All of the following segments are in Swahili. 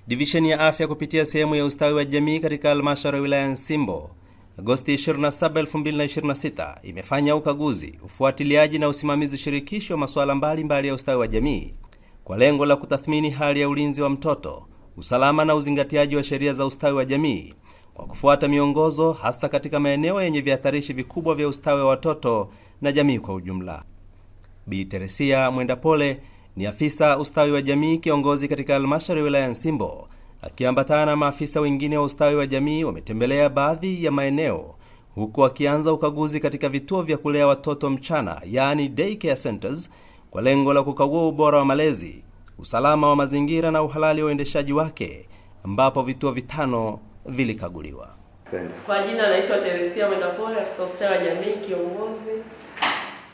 Divisheni ya afya kupitia sehemu ya ustawi wa jamii katika halmashauri ya wilaya Nsimbo, Agosti 27, 2026 imefanya ukaguzi, ufuatiliaji na usimamizi shirikishi wa masuala mbalimbali ya ustawi wa jamii kwa lengo la kutathmini hali ya ulinzi wa mtoto, usalama na uzingatiaji wa sheria za ustawi wa jamii kwa kufuata miongozo hasa katika maeneo yenye vihatarishi vikubwa vya ustawi wa watoto na jamii kwa ujumla. Bi Teresia Mwendapole ni afisa ustawi wa jamii kiongozi katika halmashauri ya wilaya Nsimbo, akiambatana na maafisa wengine wa ustawi wa jamii wametembelea baadhi ya maeneo huku akianza ukaguzi katika vituo vya kulea watoto mchana, yani daycare centers, kwa lengo la kukagua ubora wa malezi, usalama wa mazingira na uhalali wa uendeshaji wake, ambapo vituo vitano vilikaguliwa. Kwa jina naitwa Teresia Mwendapole, afisa ustawi wa jamii kiongozi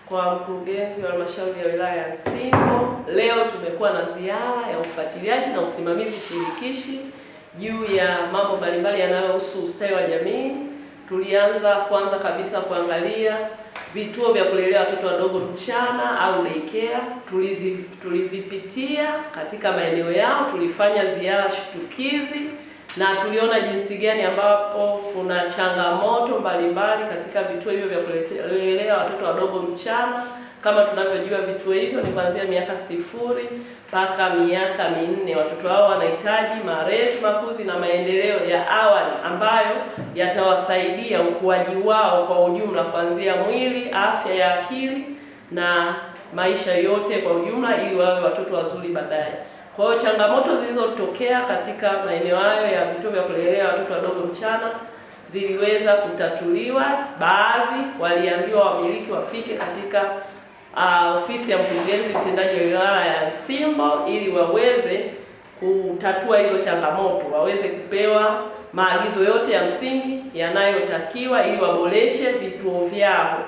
kwa mkurugenzi wa halmashauri ya wilaya ya Nsimbo. Leo tumekuwa na ziara ya ufuatiliaji na usimamizi shirikishi juu ya mambo mbalimbali yanayohusu ustawi wa jamii. Tulianza kwanza kabisa kuangalia vituo vya kulelea watoto wadogo mchana au daycare. Tulivipitia katika maeneo yao, tulifanya ziara shtukizi na tuliona jinsi gani ambapo kuna changamoto mbalimbali katika vituo hivyo vya kulelea watoto wadogo mchana. Kama tunavyojua, vituo hivyo ni kuanzia miaka 0 mpaka miaka 4. Watoto hao wanahitaji malezi, makuzi na maendeleo ya awali ambayo yatawasaidia ukuaji wao kwa ujumla, kuanzia mwili, afya ya akili na maisha yote kwa ujumla, ili wawe watoto wazuri baadaye. Kwa hiyo changamoto zilizotokea katika maeneo hayo ya vituo vya kulelea watoto wadogo mchana ziliweza kutatuliwa. Baadhi waliambiwa wamiliki wafike katika ofisi ya mkurugenzi mtendaji wa wilaya ya Nsimbo ili waweze kutatua hizo changamoto, waweze kupewa maagizo yote ya msingi yanayotakiwa ili waboreshe vituo vyao.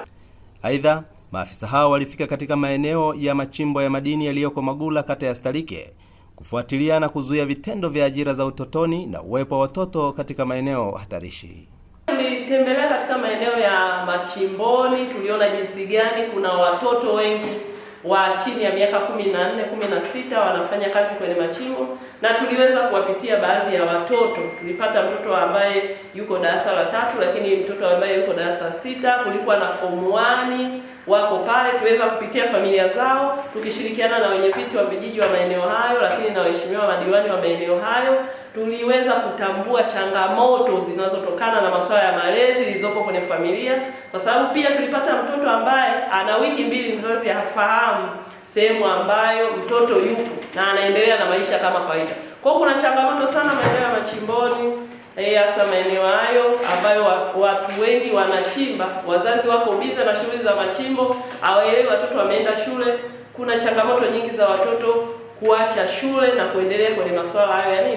Aidha, maafisa hao walifika katika maeneo ya machimbo ya madini yaliyoko Magula, kata ya Starike, kufuatilia na kuzuia vitendo vya ajira za utotoni na uwepo wa watoto katika maeneo hatarishi. Tulitembelea katika maeneo ya machimboni, tuliona jinsi gani kuna watoto wengi wa chini ya miaka 14, 16 wanafanya kazi kwenye machimbo, na tuliweza kuwapitia baadhi ya watoto. Tulipata mtoto ambaye yuko darasa la 3, lakini mtoto ambaye yuko darasa la 6, kulikuwa na form 1 wako pale. Tuweza kupitia familia zao tukishirikiana na wenyeviti wa vijiji wa maeneo hayo, lakini na waheshimiwa madiwani wa maeneo hayo. Tuliweza kutambua changamoto zinazotokana na masuala ya malezi zilizopo kwenye familia, kwa sababu pia tulipata mtoto ambaye ana wiki 2 mzazi hafahamu sehemu ambayo mtoto yupo na anaendelea na maisha kama kawaida. Kwa hiyo kuna changamoto sana maeneo ya machimboni, hasa maeneo hayo ambayo watu wengi wanachimba, wazazi wako biza na shughuli za machimbo, hawaelewi watoto wameenda shule. Kuna changamoto nyingi za watoto kuacha shule na kuendelea kwenye masuala hayo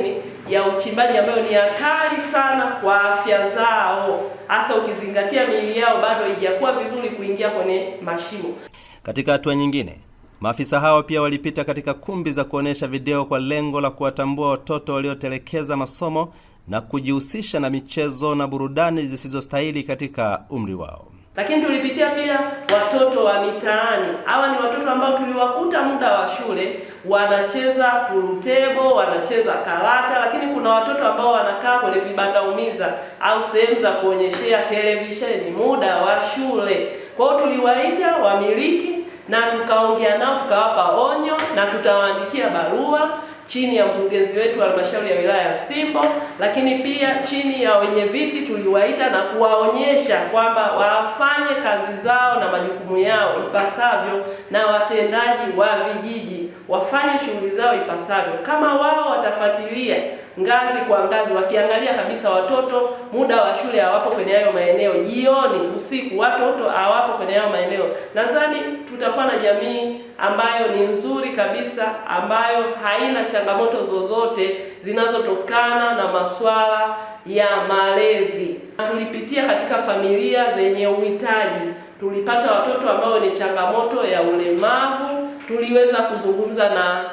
ya uchimbaji, ambayo ni hatari sana kwa afya zao, hasa ukizingatia miili yao bado haijakuwa vizuri kuingia kwenye mashimo. Katika hatua nyingine, maafisa hao pia walipita katika kumbi za kuonesha video kwa lengo la kuwatambua watoto waliotelekeza masomo na kujihusisha na michezo na burudani zisizostahili katika umri wao. Lakini tulipitia pia watoto wa mitaani. Hawa ni watoto ambao tuliwakuta muda wa shule wanacheza pool table, wanacheza karata, lakini kuna watoto ambao wanakaa kwenye vibanda umiza au sehemu za kuonyeshea televisheni muda wa shule. Kwa hiyo tuliwaita wamiliki na tukaongea nao, tukawapa onyo na tutawaandikia barua chini ya mkurugenzi wetu wa halmashauri ya wilaya ya Nsimbo, lakini pia chini ya wenyeviti tuliwaita na kuwaonyesha kwamba wafanye kazi zao na majukumu yao ipasavyo, na watendaji wa vijiji wafanye shughuli zao ipasavyo. Kama wao watafuatilia ngazi kwa ngazi, wakiangalia kabisa watoto muda wa shule hawapo kwenye hayo maeneo, jioni, usiku watoto hawapo kwenye hayo maeneo, nadhani tutakuwa na jamii ambayo ni nzuri kabisa, ambayo haina changamoto zozote zinazotokana na masuala ya malezi. Tulipitia katika familia zenye uhitaji, tulipata watoto ambao ni changamoto ya ulemavu. Tuliweza kuzungumza na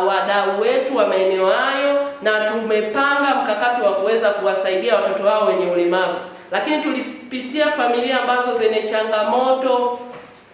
wadau wetu wa maeneo hayo na tumepanga mkakati wa kuweza kuwasaidia watoto wao wenye ulemavu. Lakini tulipitia familia ambazo zenye changamoto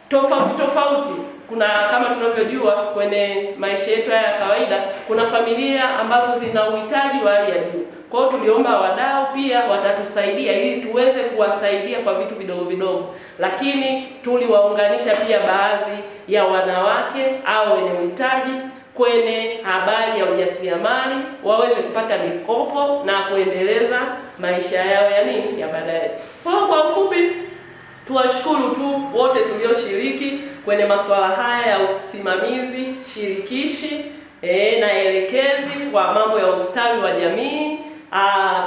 tofauti kuna kama tunavyojua kwenye maisha yetu haya ya kawaida, kuna familia ambazo zina uhitaji wa hali ya juu. Kwa hiyo tuliomba wadau pia watatusaidia ili tuweze kuwasaidia kwa vitu vidogo vidogo, lakini tuliwaunganisha pia baadhi ya wanawake au wenye uhitaji kwenye habari ya ujasiriamali waweze kupata mikopo na kuendeleza maisha yao ya nini ya baadaye. Kwa ufupi, tuwashukuru tu wote tulioshiriki kwenye masuala haya ya usimamizi shirikishi na elekezi kwa mambo ya ustawi wa jamii.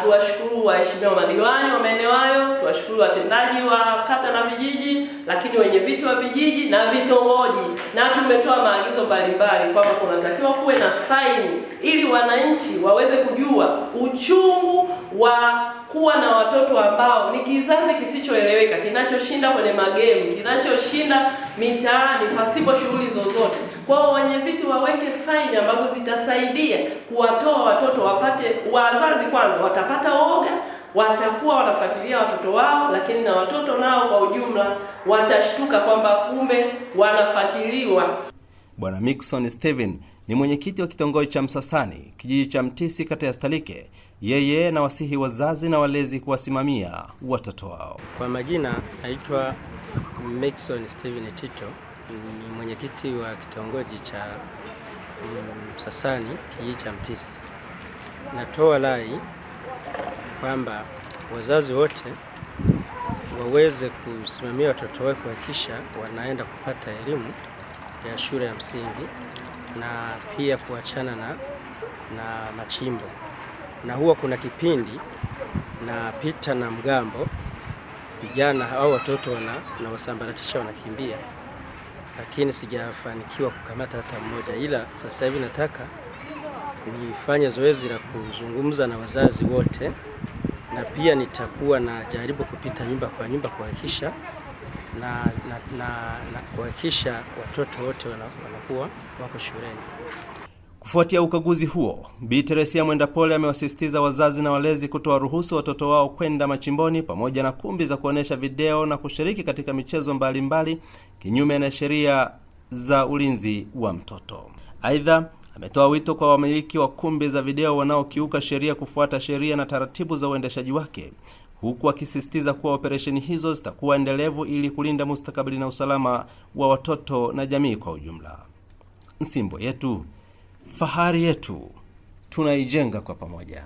Tuwashukuru waheshimiwa madiwani wa maeneo hayo, tuwashukuru watendaji wa kata na vijiji, lakini wenye viti wa vijiji na vitongoji, na tumetoa maagizo mbalimbali kwamba kunatakiwa kuwe na faini ili wananchi waweze kujua uchungu wa kuwa na watoto ambao ni kizazi kisichoeleweka, kinachoshinda kwenye magemu, kinachoshinda mitaani pasipo shughuli zozote. Kwa wenye viti waweke faini ambazo zitasaidia kuwatoa watoto wapate, wazazi kwanza watapata woga, watakuwa wanafuatilia watoto wao, lakini na watoto nao kwa ujumla watashtuka kwamba kumbe wanafuatiliwa. Bwana Mixon Steven ni mwenyekiti wa kitongoji cha Msasani, kijiji cha Mtisi, kata ya Stalike. Yeye na wasihi wazazi na walezi kuwasimamia watoto wao. Kwa majina naitwa Mixon Steven Tito, ni mwenyekiti wa kitongoji cha Msasani, kijiji cha Mtisi. Natoa rai kwamba wazazi wote waweze kusimamia watoto wao kuhakikisha wanaenda kupata elimu ya shule ya msingi na pia kuachana na machimbo. Na huwa kuna kipindi na pita na mgambo, vijana au watoto na wasambaratisha wanakimbia, lakini sijafanikiwa kukamata hata mmoja, ila sasa hivi nataka nifanye zoezi la kuzungumza na wazazi wote, na pia nitakuwa na jaribu kupita nyumba kwa nyumba kuhakikisha na kuhakikisha watoto wote wanakuwa wako shuleni. Kufuatia ukaguzi huo, Bi Teresia Mwendapole amewasisitiza wazazi na walezi kutoa ruhusa watoto wao kwenda machimboni pamoja na kumbi za kuonesha video na kushiriki katika michezo mbalimbali kinyume na sheria za ulinzi wa mtoto. Aidha, ametoa wito kwa wamiliki wa kumbi za video wanaokiuka sheria kufuata sheria na taratibu za uendeshaji wake, huku akisisitiza kuwa operesheni hizo zitakuwa endelevu ili kulinda mustakabali na usalama wa watoto na jamii kwa ujumla. Nsimbo yetu, fahari yetu, tunaijenga kwa pamoja.